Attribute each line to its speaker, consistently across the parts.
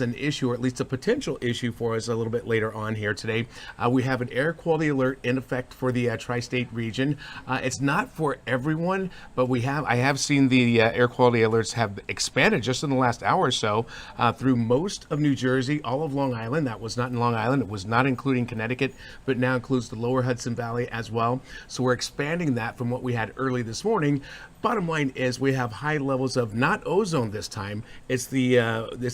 Speaker 1: an issue, or at least a potential issue for us a little bit later on here today. We have an air quality alert in effect for the tri-state region. It's not for everyone, but I have seen the air quality alerts have expanded just in the last hour or so through most of New Jersey, all of Long Island. That was not in Long Island. It was not including Connecticut, but now includes the lower Hudson Valley as well. So we're expanding that from what we had early this morning. Bottom line is we have high levels of not ozone this time. It's the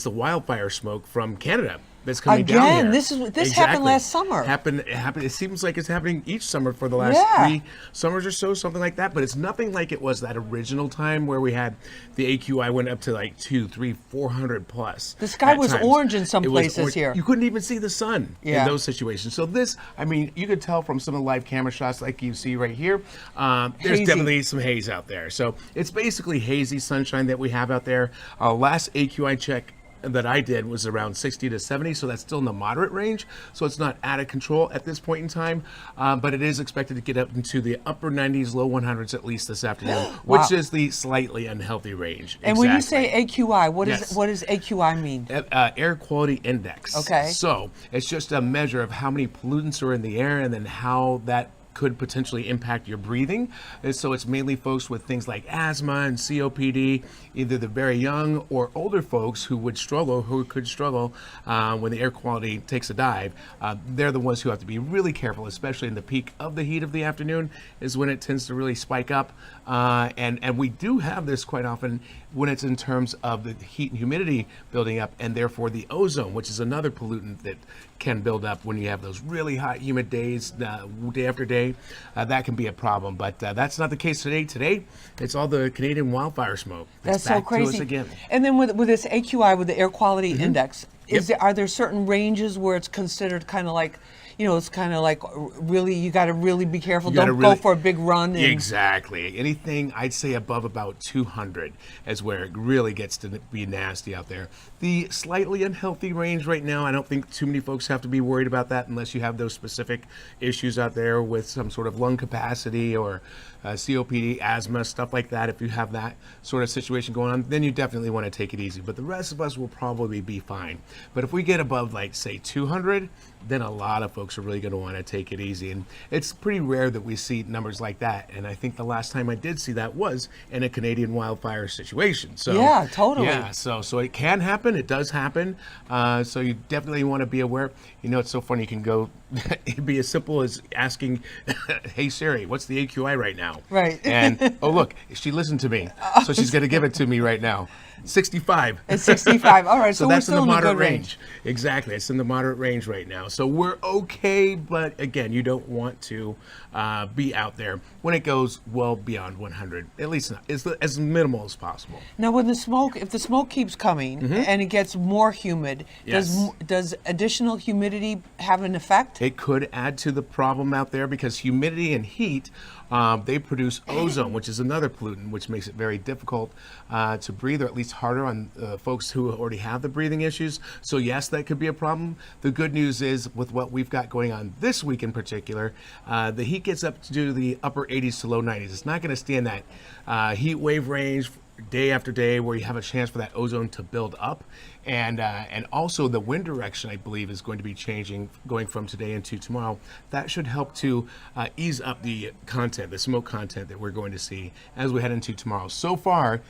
Speaker 1: wildfire smoke from Canada that's coming down here.
Speaker 2: This happened last summer.
Speaker 1: Happened. It seems like it's happening each summer for the last 3 summers or so, something like that. But it's nothing like it was that original time where we had the AQI went up to like 200, 300, 400 plus.
Speaker 2: The sky was orange in some places here.
Speaker 1: You couldn't even see the sun in those situations. So this, I mean, you could tell from some of the live camera shots like you see right here, there's definitely some haze out there. So it's basically hazy sunshine that we have out there. Last AQI check that I did was around 60 to 70, so that's still in the moderate range. So it's not out of control at this point in time, but it is expected to get up into the upper 90s, low 100s at least this afternoon, which is the slightly unhealthy range.
Speaker 2: And when you say AQI, what does AQI mean?
Speaker 1: Air Quality Index.
Speaker 2: Okay.
Speaker 1: So it's just a measure of how many pollutants are in the air and then how that could potentially impact your breathing. And so it's mainly folks with things like asthma and COPD, either the very young or older folks who could struggle when the air quality takes a dive. They're the ones who have to be really careful, especially in the peak of the heat of the afternoon is when it tends to really spike up. And we do have this quite often when it's in terms of the heat and humidity building up, and therefore the ozone, which is another pollutant that can build up when you have those really hot, humid days, day after day. That can be a problem, but that's not the case today. Today, it's all the Canadian wildfire smoke.
Speaker 2: That's so crazy.
Speaker 1: To us again.
Speaker 2: And then with this AQI, with the air quality index, are there certain ranges where it's considered kind of like, it's kind of like really, you got to really be careful. Don't go for a big run.
Speaker 1: Exactly. Anything I'd say above about 200 is where it really gets to be nasty out there. The slightly unhealthy range right now, I don't think too many folks have to be worried about that unless you have those specific issues out there with some sort of lung capacity or COPD, asthma, stuff like that. If you have that sort of situation going on, then you definitely want to take it easy. But the rest of us will probably be fine. But if we get above, like, say, 200, then a lot of folks are really going to want to take it easy. And it's pretty rare that we see numbers like that. And I think the last time I did see that was in a Canadian wildfire situation. So
Speaker 2: yeah, totally.
Speaker 1: Yeah, so it can happen. It does happen. So you definitely want to be aware. It's so funny. You can go, it'd be as simple as asking, hey, Siri, what's the AQI right now?
Speaker 2: Right.
Speaker 1: And, oh, look, she listened to me. So she's going to give it to me right now. 65.
Speaker 2: It's 65. All right, so
Speaker 1: that's
Speaker 2: we're still
Speaker 1: in the moderate
Speaker 2: range.
Speaker 1: Exactly. It's in the moderate range right now. So we're okay, but again, you don't want to be out there when it goes well beyond 100. At least not. It's as minimal as possible.
Speaker 2: Now, if the smoke keeps coming and it gets more humid, does additional humidity have an effect?
Speaker 1: It could add to the problem out there because humidity and heat, they produce ozone, which is another pollutant, which makes it very difficult to breathe, or at least harder on folks who already have the breathing issues. So yes, that could be a problem. The good news is with what we've got going on this week in particular, the heat gets up to the upper 80s to low 90s. It's not going to stay in that heat wave range day after day where you have a chance for that ozone to build up. And also the wind direction, I believe, is going to be changing going from today into tomorrow. That should help to ease up the smoke content that we're going to see as we head into tomorrow. So far,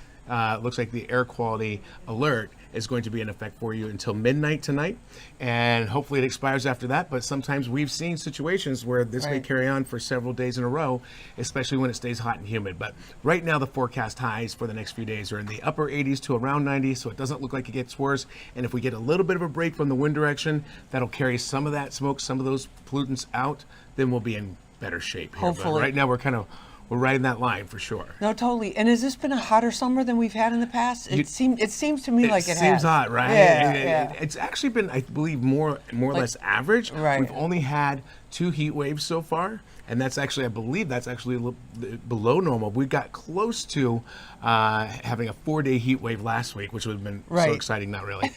Speaker 1: looks like the air quality alert is going to be in effect for you until midnight tonight, and hopefully it expires after that. But sometimes we've seen situations where this may carry on for several days in a row, especially when it stays hot and humid. But right now the forecast highs for the next few days are in the upper 80s to around 90, so it doesn't look like it gets worse. And if we get a little bit of a break from the wind direction, that'll carry some of that smoke, some of those pollutants out, then we'll be in better shape here.
Speaker 2: Hopefully.
Speaker 1: But right now we're riding that line for sure.
Speaker 2: No, totally. And has this been a hotter summer than we've had in the past? It seems to me like it has.
Speaker 1: It seems hot, right?
Speaker 2: Yeah.
Speaker 1: It's actually been, I believe, more or less average.
Speaker 2: Right.
Speaker 1: We've only had 2 heat waves so far, and that's actually, I believe that's actually below normal. We got close to having a 4-day heat wave last week, which would have been so exciting. Not really.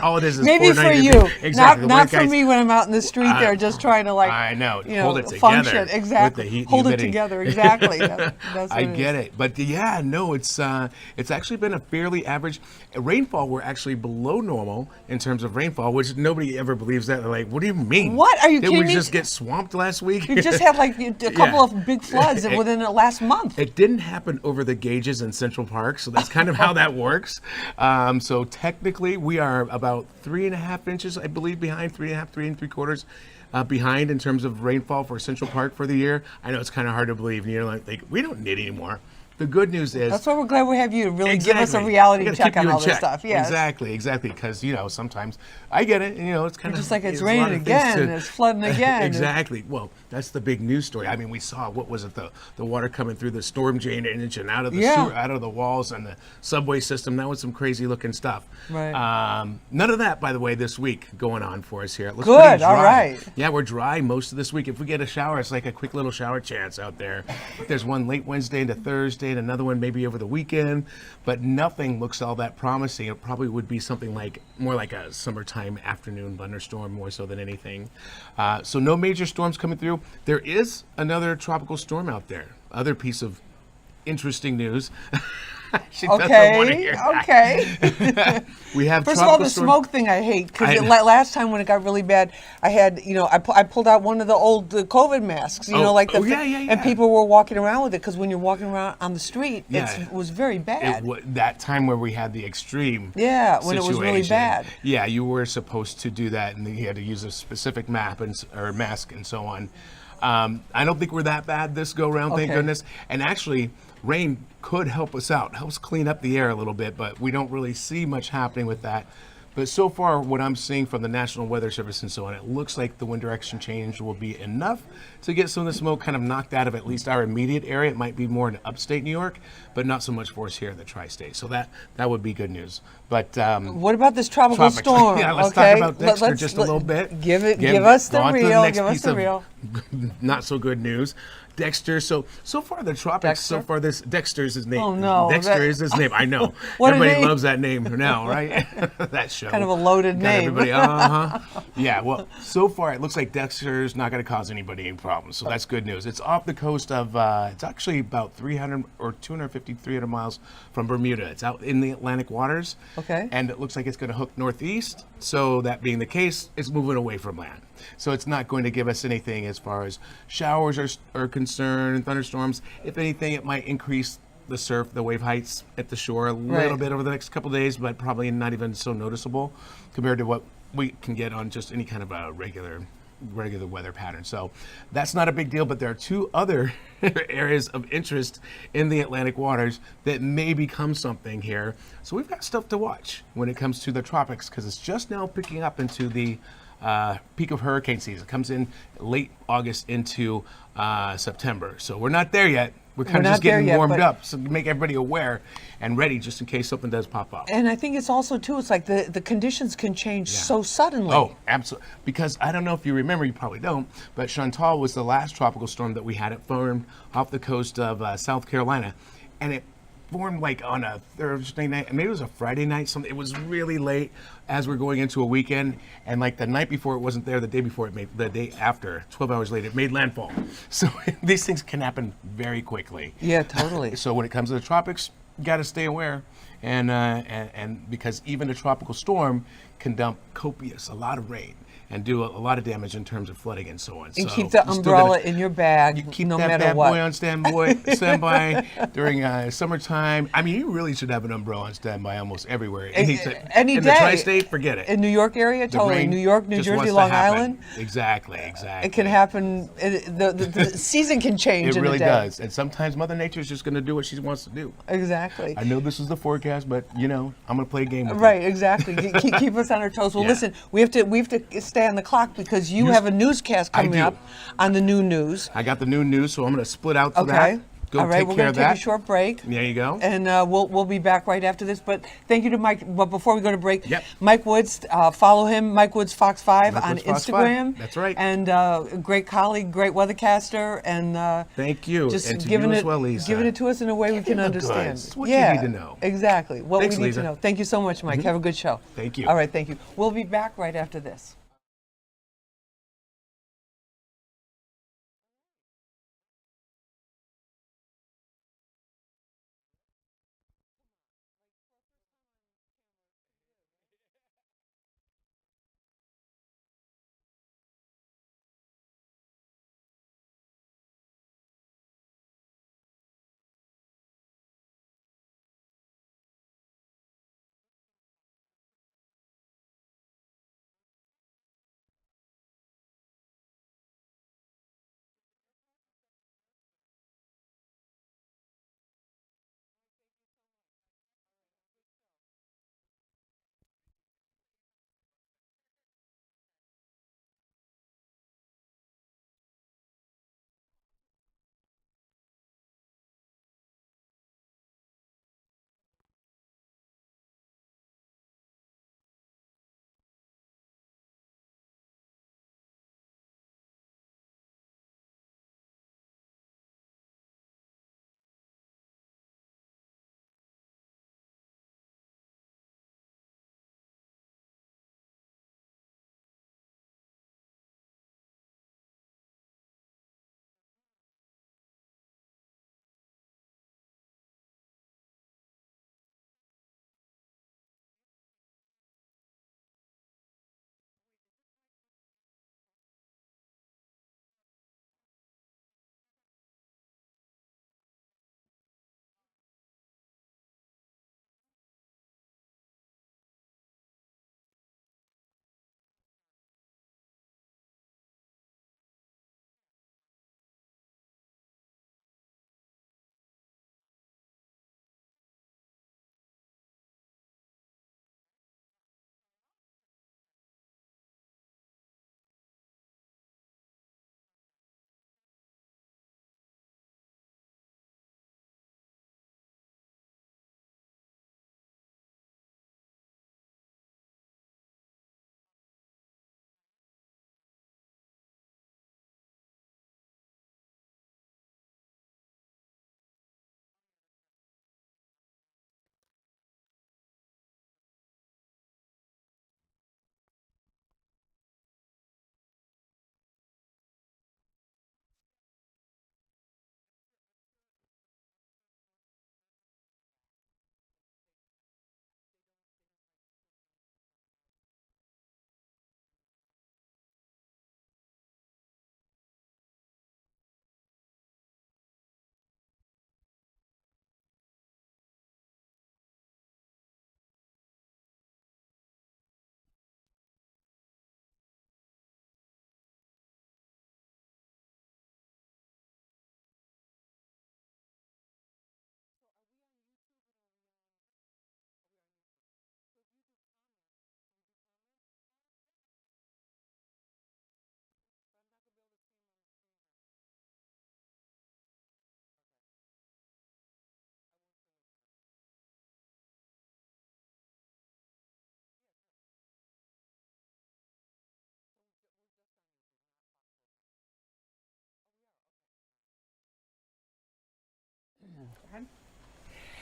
Speaker 1: All it is
Speaker 2: maybe for
Speaker 1: 490
Speaker 2: you,
Speaker 1: degrees. Exactly.
Speaker 2: not for me when I'm out in the street there just trying to
Speaker 1: I know, hold it together
Speaker 2: function. Exactly.
Speaker 1: with the heat
Speaker 2: Hold it
Speaker 1: humidity.
Speaker 2: together. Exactly. That's
Speaker 1: I get it. But yeah, no, it's actually been a fairly average rainfall. We're actually below normal in terms of rainfall, which nobody ever believes that. They're like, what do you mean?
Speaker 2: What are you
Speaker 1: Did
Speaker 2: kidding
Speaker 1: we
Speaker 2: me?
Speaker 1: just get swamped last week?
Speaker 2: You just had like a couple of big floods within the last month.
Speaker 1: It didn't happen over the gauges in Central Park, so that's kind of how that works. So technically, we are about 3.5 inches, I believe, behind, 3.5, 3 3/4 behind in terms of rainfall for Central Park for the year. I know it's kind of hard to believe. And you're like, we don't need any more. The good news is
Speaker 2: that's why we're glad we have you to really give us a reality check on all this stuff. Yes.
Speaker 1: Exactly. Because sometimes I get it. It's kind of
Speaker 2: just like it's raining again, it's flooding again.
Speaker 1: Exactly. Well, that's the big news story. I mean, we saw what was it the water coming through the storm drain and out of the sewer, out of the walls and the subway system. That was some crazy looking stuff.
Speaker 2: Right.
Speaker 1: None of that, by the way, this week going on for us here. It looks
Speaker 2: good.
Speaker 1: pretty dry.
Speaker 2: All right.
Speaker 1: Yeah, we're dry most of this week. If we get a shower, it's like a quick little shower chance out there. There's one late Wednesday into Thursday, and another one maybe over the weekend, but nothing looks all that promising. It probably would be something more like a summertime afternoon thunderstorm more so than anything. So no major storms coming through. There is another tropical storm out there. Other piece of interesting news. She doesn't want to hear that.
Speaker 2: Okay.
Speaker 1: We have
Speaker 2: First of all, the smoke thing I hate because last time when it got really bad, I had I pulled out one of the old COVID masks. And people were walking around with it because when you're walking around on the street, it was very bad.
Speaker 1: That time where we had the extreme.
Speaker 2: Yeah, when it was really bad.
Speaker 1: Yeah, you were supposed to do that, and you had to use a specific mask and so on. I don't think we're that bad this go round, thank goodness. And actually, rain could help us out, helps clean up the air a little bit, but we don't really see much happening with that. But so far, what I'm seeing from the National Weather Service and so on, it looks like the wind direction change will be enough to get some of the smoke kind of knocked out of at least our immediate area. It might be more in upstate New York, but not so much for us here in the tri-state. So that would be good news. But
Speaker 2: what about this tropical storm?
Speaker 1: Yeah, let's talk about Dexter just a little bit.
Speaker 2: Give us the real. Give us the real.
Speaker 1: Not so good news. Dexter. So far the tropics.
Speaker 2: Dexter?
Speaker 1: So far this Dexter's his name.
Speaker 2: Oh no,
Speaker 1: Dexter is his name. I know. Everybody loves that name now, right? That show.
Speaker 2: Kind of a loaded name.
Speaker 1: Everybody. Yeah. Well, so far it looks like Dexter's not going to cause anybody any problems. So that's good news. It's off the coast of. It's actually about 300 or 250, 300 miles from Bermuda. It's out in the Atlantic waters.
Speaker 2: Okay.
Speaker 1: And it looks like it's going to hook northeast. So that being the case, it's moving away from land. So it's not going to give us anything as far as showers are concerned, thunderstorms. If anything, it might increase the surf, the wave heights at the shore a little bit over the next couple of days, but probably not even so noticeable compared to what we can get on just any kind of a regular weather pattern. So that's not a big deal, but there are two other areas of interest in the Atlantic waters that may become something here. So we've got stuff to watch when it comes to the tropics because it's just now picking up into the peak of hurricane season. It comes in late August into September. So we're not there yet. We're kind of just getting warmed up, so to make everybody aware and ready just in case something does pop up.
Speaker 2: And I think it's also, too, it's like the conditions can change so suddenly.
Speaker 1: Oh, absolutely. Because I don't know if you remember, you probably don't, but Chantal was the last tropical storm that we had. It formed off the coast of South Carolina, and it formed like on a Thursday night, maybe it was a Friday night. Something. It was really late as we're going into a weekend, and like the night before it wasn't there. The day before the day after, 12 hours later, it made landfall. So these things can happen very quickly.
Speaker 2: Yeah, totally.
Speaker 1: So when it comes to the tropics, you got to stay aware, and because even a tropical storm can dump a lot of rain. And do a lot of damage in terms of flooding and so on.
Speaker 2: And keep the umbrella in your bag,
Speaker 1: you keep
Speaker 2: no
Speaker 1: that
Speaker 2: matter
Speaker 1: bad
Speaker 2: what.
Speaker 1: boy on standby during summertime. I mean, you really should have an umbrella on standby almost everywhere.
Speaker 2: Any
Speaker 1: in
Speaker 2: day.
Speaker 1: the tri-state, forget it.
Speaker 2: In New York area, totally. New York, New Jersey, Long Island.
Speaker 1: Exactly.
Speaker 2: It can happen. The season can change
Speaker 1: It
Speaker 2: in
Speaker 1: really
Speaker 2: a day.
Speaker 1: does. And sometimes Mother Nature's just going to do what she wants to do.
Speaker 2: Exactly.
Speaker 1: I know this is the forecast, but I'm going to play a game with
Speaker 2: Right,
Speaker 1: you.
Speaker 2: exactly. keep us on our toes. Well, listen, we have to stay on the clock because you have a newscast coming up on the new news.
Speaker 1: I got the new news, so I'm going to split out to that. go
Speaker 2: All right,
Speaker 1: take
Speaker 2: we're
Speaker 1: care
Speaker 2: going
Speaker 1: of
Speaker 2: to take
Speaker 1: that.
Speaker 2: a short break.
Speaker 1: There you go.
Speaker 2: And we'll be back right after this. But thank you to Mike. But before we go to break,
Speaker 1: Yep.
Speaker 2: Mike Woods, follow him, Mike Woods Fox 5
Speaker 1: Mike
Speaker 2: on
Speaker 1: Woods Fox
Speaker 2: Instagram.
Speaker 1: 5. That's right.
Speaker 2: And a great colleague, great weathercaster, and
Speaker 1: thank you.
Speaker 2: just
Speaker 1: And to
Speaker 2: giving
Speaker 1: you
Speaker 2: it
Speaker 1: as well, Lisa.
Speaker 2: giving it to us in a way we can
Speaker 1: the
Speaker 2: understand.
Speaker 1: goods. It's what you need to know.
Speaker 2: Exactly. What
Speaker 1: Thanks,
Speaker 2: we need
Speaker 1: Lisa.
Speaker 2: to know. Thank you so much, Mike. Have a good show.
Speaker 1: Thank you.
Speaker 2: All right, thank you. We'll be back right after this.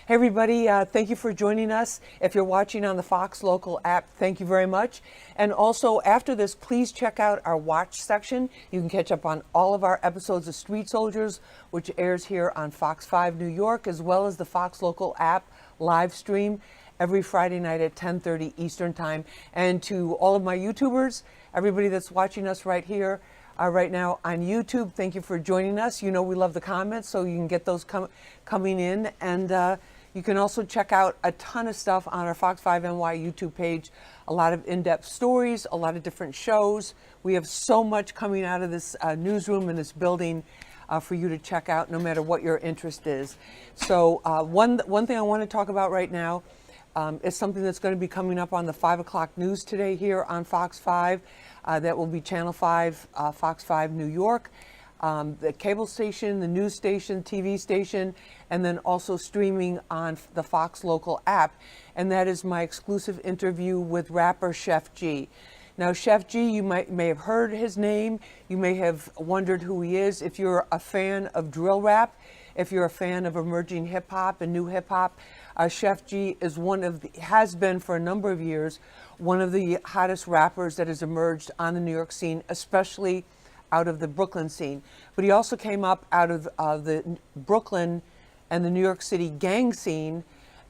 Speaker 2: Hey everybody, thank you for joining us. If you're watching on the Fox Local app, thank you very much. And also after this, please check out our watch section. You can catch up on all of our episodes of Street Soldiers, which airs here on Fox 5 New York, as well as the Fox Local app live stream every Friday night at 10:30 Eastern Time. And to all of my YouTubers, everybody that's watching us right here, right now on YouTube, thank you for joining us. You know we love the comments, so you can get those coming in. And you can also check out a ton of stuff on our Fox 5 NY YouTube page, a lot of in-depth stories, a lot of different shows. We have so much coming out of this newsroom and this building for you to check out, no matter what your interest is. So one thing I want to talk about right now is something that's going to be coming up on the 5 o'clock news today here on Fox 5. That will be Channel 5, Fox 5 New York. the cable station, the news station, TV station, and then also streaming on the Fox Local app. And that is my exclusive interview with rapper Sheff G. Now, Sheff G, you may have heard his name. You may have wondered who he is. If you're a fan of drill rap, if you're a fan of emerging hip hop and new hip hop, Sheff G is has been for a number of years, one of the hottest rappers that has emerged on the New York scene, especially out of the Brooklyn scene. But he also came up out of the Brooklyn and the New York City gang scene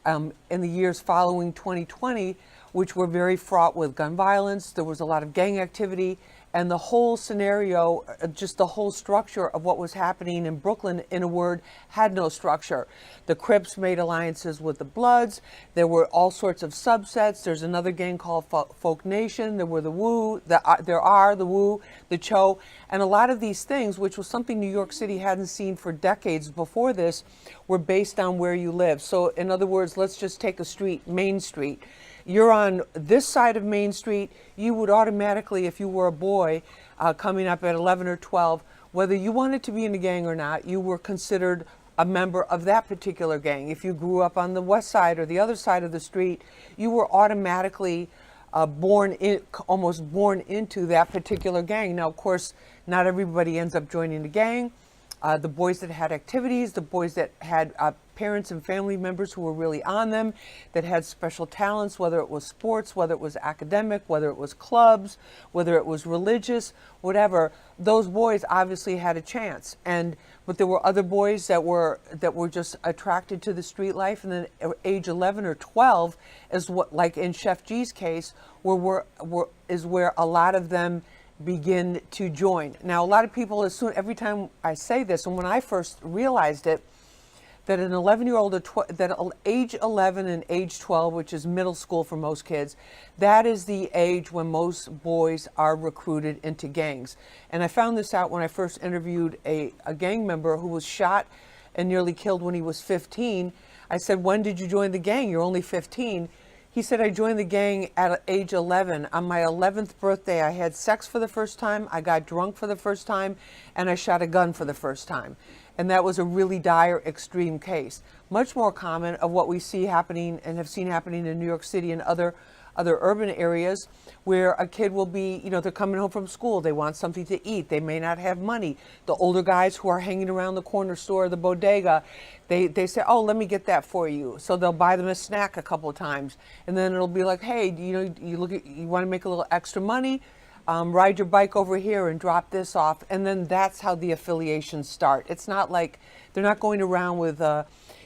Speaker 2: in the years following 2020, which were very fraught with gun violence. There was a lot of gang activity, and the whole scenario, just the whole structure of what was happening in Brooklyn, in a word, had no structure. The Crips made alliances with the Bloods. There were all sorts of subsets. There's another gang called Folk Nation. There were the Wu, the Wu, the Cho, and a lot of these things, which was something New York City hadn't seen for decades before this, were based on where you live. So in other words, let's just take a street, Main Street. You're on this side of Main Street, you would automatically, if you were a boy coming up at 11 or 12, whether you wanted to be in a gang or not, you were considered a member of that particular gang. If you grew up on the west side or the other side of the street, you were automatically almost born into that particular gang. Now, of course, not everybody ends up joining the gang. The boys that had activities, the boys that had parents and family members who were really on them, that had special talents, whether it was sports, whether it was academic, whether it was clubs, whether it was religious, whatever, those boys obviously had a chance. But there were other boys that were just attracted to the street life, and then at age 11 or 12 is what, like in Sheff G's case, is where a lot of them begin to join. Now, a lot of people every time I say this, and when I first realized it, that an 11-year-old, that age 11 and age 12, which is middle school for most kids, that is the age when most boys are recruited into gangs. And I found this out when I first interviewed a gang member who was shot and nearly killed when he was 15. I said, when did you join the gang? You're only 15. He said, I joined the gang at age 11. On my 11th birthday, I had sex for the first time, I got drunk for the first time, and I shot a gun for the first time. And that was a really dire, extreme case. Much more common of what we see happening and have seen happening in New York City and other urban areas, where a kid will be, they're coming home from school, they want something to eat, they may not have money. The older guys who are hanging around the corner store, the bodega, they say, oh, let me get that for you. So they'll buy them a snack a couple of times. And then it'll be like, hey, you want to make a little extra money? Ride your bike over here and drop this off. And then that's how the affiliations start. It's not like they're not going around with,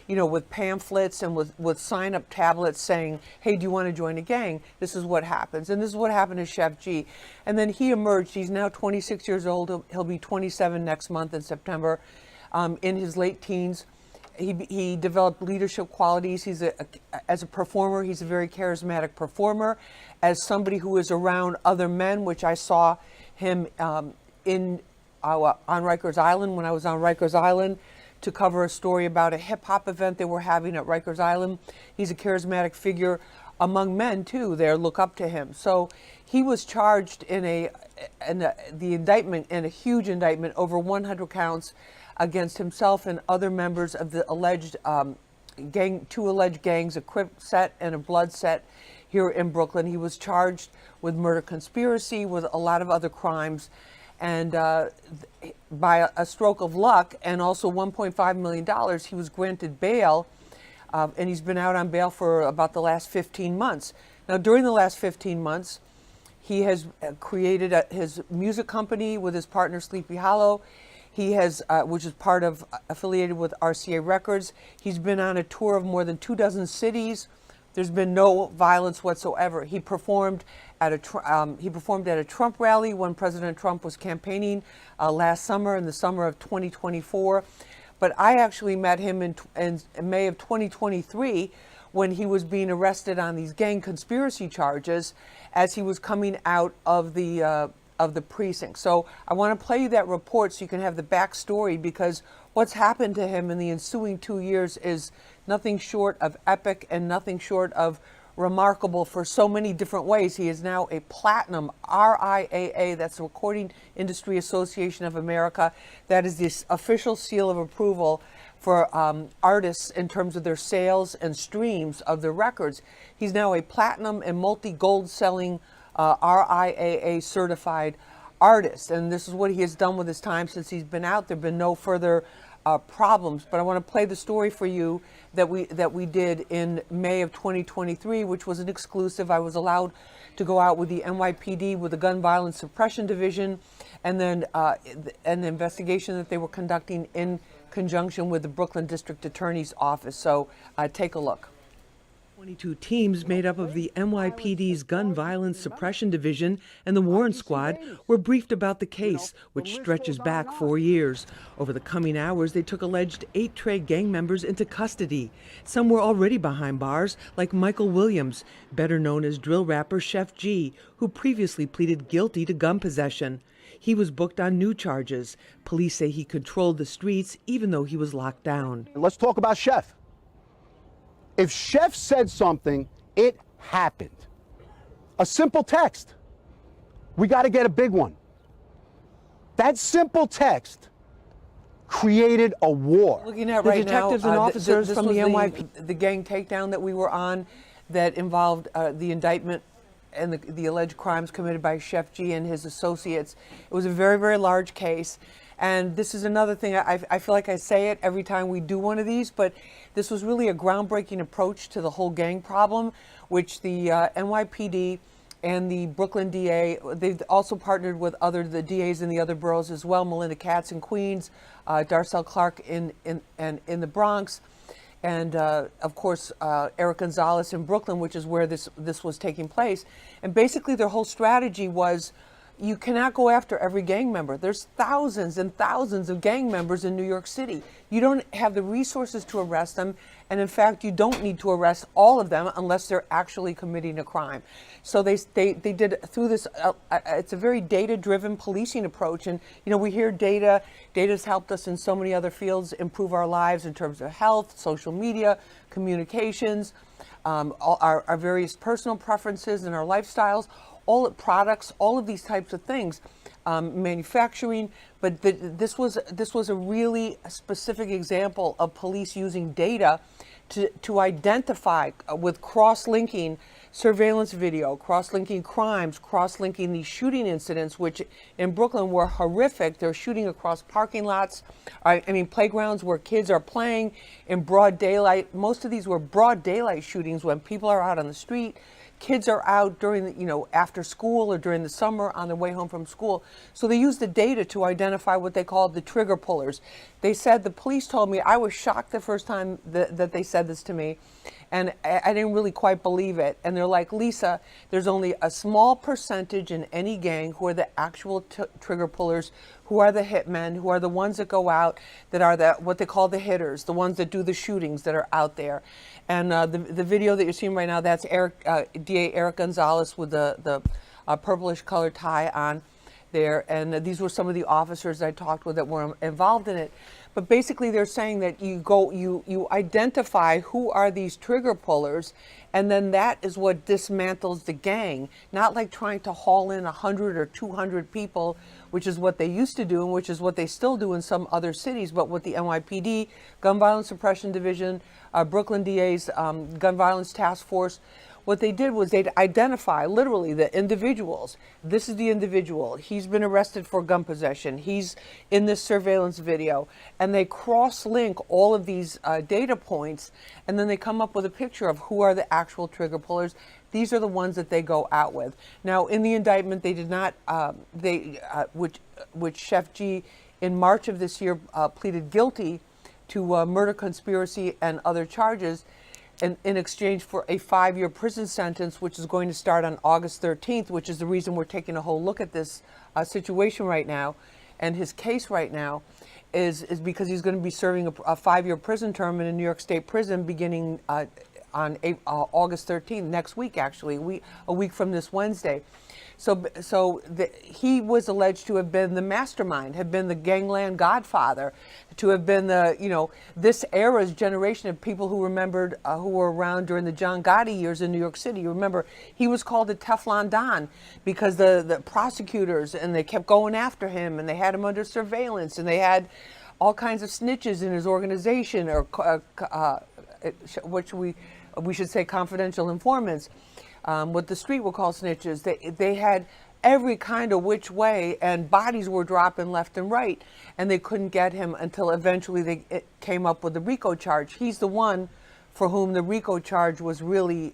Speaker 2: with pamphlets and with sign-up tablets saying, hey, do you want to join a gang? This is what happens. And this is what happened to Sheff G. And then he emerged. He's now 26 years old. He'll be 27 next month in September. In his late teens, he developed leadership qualities. As a performer, he's a very charismatic performer. As somebody who is around other men, which I saw him on Rikers Island when I was on Rikers Island to cover a story about a hip hop event they were having at Rikers Island. He's a charismatic figure among men too. They look up to him. So he was charged in the indictment, in a huge indictment, over 100 counts against himself and other members of the alleged two alleged gangs, a Crip set and a Blood set here in Brooklyn. He was charged with murder conspiracy, with a lot of other crimes. And by a stroke of luck, and also $1.5 million, he was granted bail, and he's been out on bail for about the last 15 months. Now, during the last 15 months, he has created his music company with his partner Sleepy Hollow. He has, which is affiliated with RCA Records. He's been on a tour of more than 24 cities. There's been no violence whatsoever. He performed at a Trump rally when President Trump was campaigning last summer, in the summer of 2024. But I actually met him in May of 2023 when he was being arrested on these gang conspiracy charges as he was coming out of the precinct. So I want to play you that report so you can have the backstory, because what's happened to him in the ensuing 2 years is nothing short of epic and nothing short of remarkable for so many different ways. He is now a platinum RIAA, that's the Recording Industry Association of America. That is the official seal of approval for artists in terms of their sales and streams of their records. He's now a platinum and multi-gold selling RIAA certified artist, and this is what he has done with his time since he's been out. There have been no further problems, but I want to play the story for you that we did in May of 2023, which was an exclusive. I was allowed to go out with the NYPD, with the Gun Violence Suppression Division, and then an investigation that they were conducting in conjunction with the Brooklyn District Attorney's Office. So take a look. 22 teams made up of the NYPD's Gun Violence Suppression Division and the Warrant Squad were briefed about the case, which stretches back 4 years. Over the coming hours, they took alleged 8 Trey gang members into custody. Some were already behind bars, like Michael Williams, better known as drill rapper Sheff G, who previously pleaded guilty to gun possession. He was booked on new charges. Police say he controlled the streets even though he was locked down.
Speaker 3: Let's talk about Sheff. If Sheff said something, it happened. A simple text. We got to get a big one. That simple text created a war.
Speaker 2: Looking at right now, detectives and officers from the NYPD, the gang takedown that we were on that involved the indictment and the alleged crimes committed by Sheff G and his associates. It was a very, very large case. And this is another thing, I feel like I say it every time we do one of these, but this was really a groundbreaking approach to the whole gang problem, which the NYPD and the Brooklyn DA, they've also partnered with the DAs in the other boroughs as well, Melinda Katz in Queens, Darcel Clark in the Bronx, and of course Eric Gonzalez in Brooklyn, which is where this was taking place. And basically their whole strategy was, you cannot go after every gang member. There's thousands and thousands of gang members in New York City. You don't have the resources to arrest them, and in fact, you don't need to arrest all of them unless they're actually committing a crime. So they did through this. It's a very data-driven policing approach, and you know, we hear data. Data's helped us in so many other fields improve our lives in terms of health, social media, communications, our various personal preferences and our lifestyles. All products, all of these types of things, manufacturing, but this was a really specific example of police using data to identify with cross-linking surveillance video, cross-linking crimes, cross-linking these shooting incidents, which in Brooklyn were horrific. They're shooting across parking lots, playgrounds where kids are playing in broad daylight. Most of these were broad daylight shootings when people are out on the street. Kids are out during, after school or during the summer on their way home from school. So they use the data to identify what they call the trigger pullers. They said, the police told me, I was shocked the first time that they said this to me, and I didn't really quite believe it. And they're like, Lisa, there's only a small percentage in any gang who are the actual trigger pullers, who are the hitmen, who are the ones that go out, that are what they call the hitters, the ones that do the shootings that are out there. And the video that you're seeing right now, that's DA Eric Gonzalez with the purplish colored tie on there. And these were some of the officers I talked with that were involved in it. But basically they're saying that you identify who are these trigger pullers, and then that is what dismantles the gang. Not like trying to haul in 100 or 200 people, which is what they used to do and which is what they still do in some other cities, but what the NYPD, Gun Violence Suppression Division, Brooklyn DA's Gun Violence Task Force, what they did was they'd identify literally the individuals. This is the individual. He's been arrested for gun possession. He's in this surveillance video. And they cross-link all of these data points, and then they come up with a picture of who are the actual trigger pullers. These are the ones that they go out with. Now, in the indictment, they did not, which Sheff G in March of this year pleaded guilty to murder, conspiracy, and other charges in exchange for a 5-year prison sentence, which is going to start on August 13th, which is the reason we're taking a whole look at this situation right now. And his case right now is because he's going to be serving a 5-year prison term in a New York State prison beginning on August 13th, next week actually, a week from this Wednesday. He was alleged to have been the mastermind, have been the gangland godfather, to have been this era's generation of people who remembered, who were around during the John Gotti years in New York City. You remember, he was called the Teflon Don because the prosecutors, and they kept going after him, and they had him under surveillance, and they had all kinds of snitches in his organization, or which we should say confidential informants, what the street will call snitches. They had every kind of which way, and bodies were dropping left and right, and they couldn't get him until eventually they came up with the RICO charge. He's the one for whom the RICO charge was really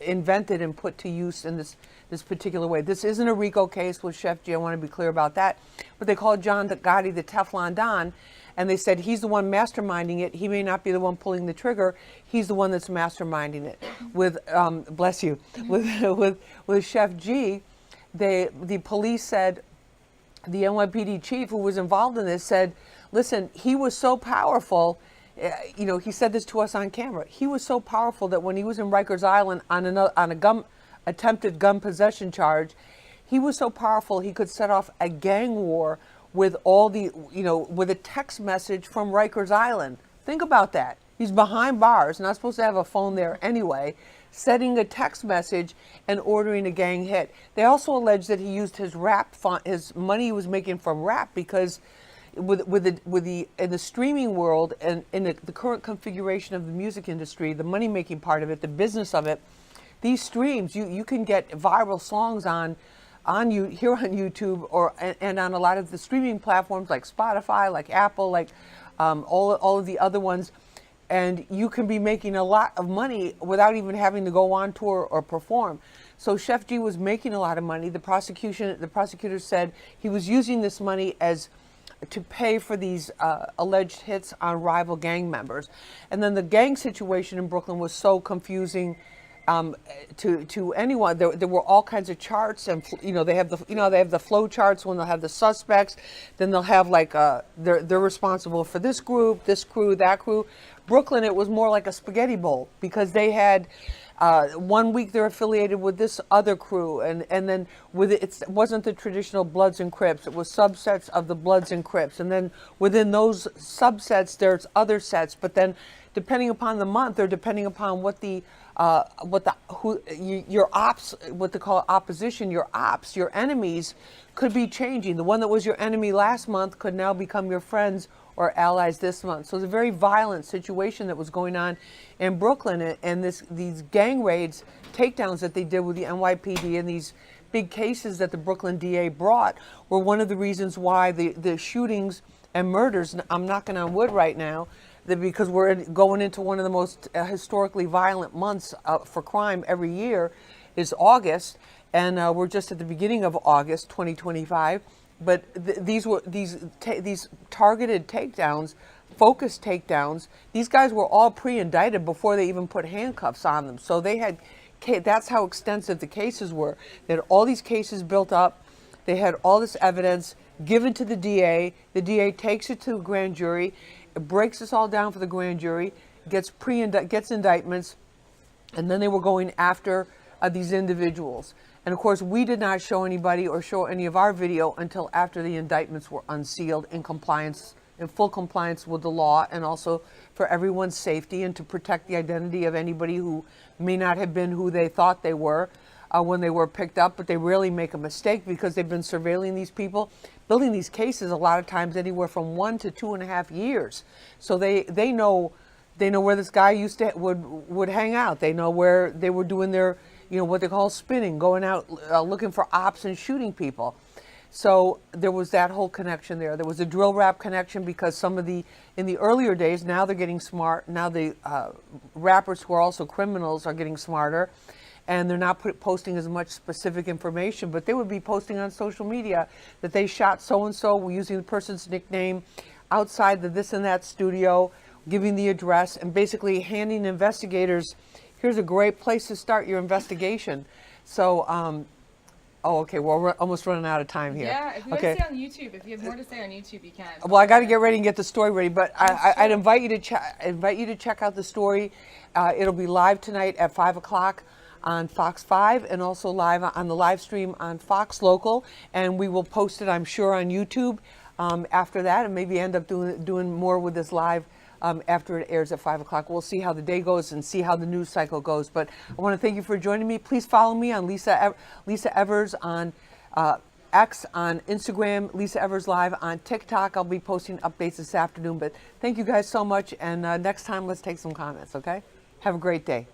Speaker 2: invented and put to use in this particular way. This isn't a RICO case with Sheff G. I want to be clear about that. But they called John Gotti the Teflon Don, and they said he's the one masterminding it. He may not be the one pulling the trigger. He's the one that's masterminding it. With bless you, with Sheff G, the police said, the NYPD chief who was involved in this said, listen, he was so powerful. He said this to us on camera. He was so powerful that when he was in Rikers Island on a attempted gun possession charge, he was so powerful he could set off a gang war with with a text message from Rikers Island. Think about that. He's behind bars, not supposed to have a phone there anyway, sending a text message and ordering a gang hit. They also allege that he used his rap fund, his money he was making from rap, because in the streaming world and in the current configuration of the music industry, the money making part of it, the business of it, these streams, you can get viral songs here on YouTube and on a lot of the streaming platforms like Spotify, like Apple, like all of the other ones, and you can be making a lot of money without even having to go on tour or perform. So Sheff G was making a lot of money. The prosecutor said he was using this money to pay for these alleged hits on rival gang members. And then the gang situation in Brooklyn was so confusing to anyone. There were all kinds of charts, and they have the flow charts when they'll have the suspects. Then they'll have they're responsible for this group, this crew, that crew. Brooklyn, it was more like a spaghetti bowl, because they had 1 week they're affiliated with this other crew, and then it wasn't the traditional Bloods and Crips. It was subsets of the Bloods and Crips, and then within those subsets there's other sets. But then, depending upon the month, or depending upon your ops, what they call opposition, your ops, your enemies could be changing. The one that was your enemy last month could now become your friends or allies this month. So it's a very violent situation that was going on in Brooklyn, and these gang raids, takedowns that they did with the NYPD, and these big cases that the Brooklyn DA brought were one of the reasons why the shootings and murders, I'm knocking on wood right now, because we're going into one of the most historically violent months for crime every year, is August, and we're just at the beginning of August 2025. But these targeted takedowns, focused takedowns, these guys were all pre-indicted before they even put handcuffs on them. So that's how extensive the cases were. They had all these cases built up. They had all this evidence given to the DA. The DA takes it to a grand jury. It breaks this all down for the grand jury, gets indictments, and then they were going after these individuals. And of course, we did not show anybody or show any of our video until after the indictments were unsealed, in full compliance with the law, and also for everyone's safety and to protect the identity of anybody who may not have been who they thought they were when they were picked up. But they rarely make a mistake, because they've been surveilling these people, building these cases a lot of times anywhere from 1 to 2.5 years. So they know where this guy would hang out. They know where they were doing their what they call spinning, going out looking for ops and shooting people. So there was that whole connection there. There was a drill rap connection, because in the earlier days, now they're getting smart. Now the rappers who are also criminals are getting smarter, and they're not posting as much specific information, but they would be posting on social media that they shot so-and-so using the person's nickname outside the this and that studio, giving the address, and basically handing investigators, here's a great place to start your investigation. So, okay, well, we're almost running out of time here.
Speaker 4: Yeah, if you want to stay on YouTube, if you have more to say on YouTube, you can.
Speaker 2: Well, I got to get ready and get the story ready, but I'd invite you to check out the story. It'll be live tonight at 5 o'clock on Fox 5 and also live on the live stream on Fox Local. And we will post it, I'm sure, on YouTube after that, and maybe end up doing more with this live after it airs at 5 o'clock. We'll see how the day goes and see how the news cycle goes. But I want to thank you for joining me. Please follow me on Lisa Evers on X, on Instagram, Lisa Evers Live on TikTok. I'll be posting updates this afternoon. But thank you guys so much. And next time, let's take some comments, okay? Have a great day.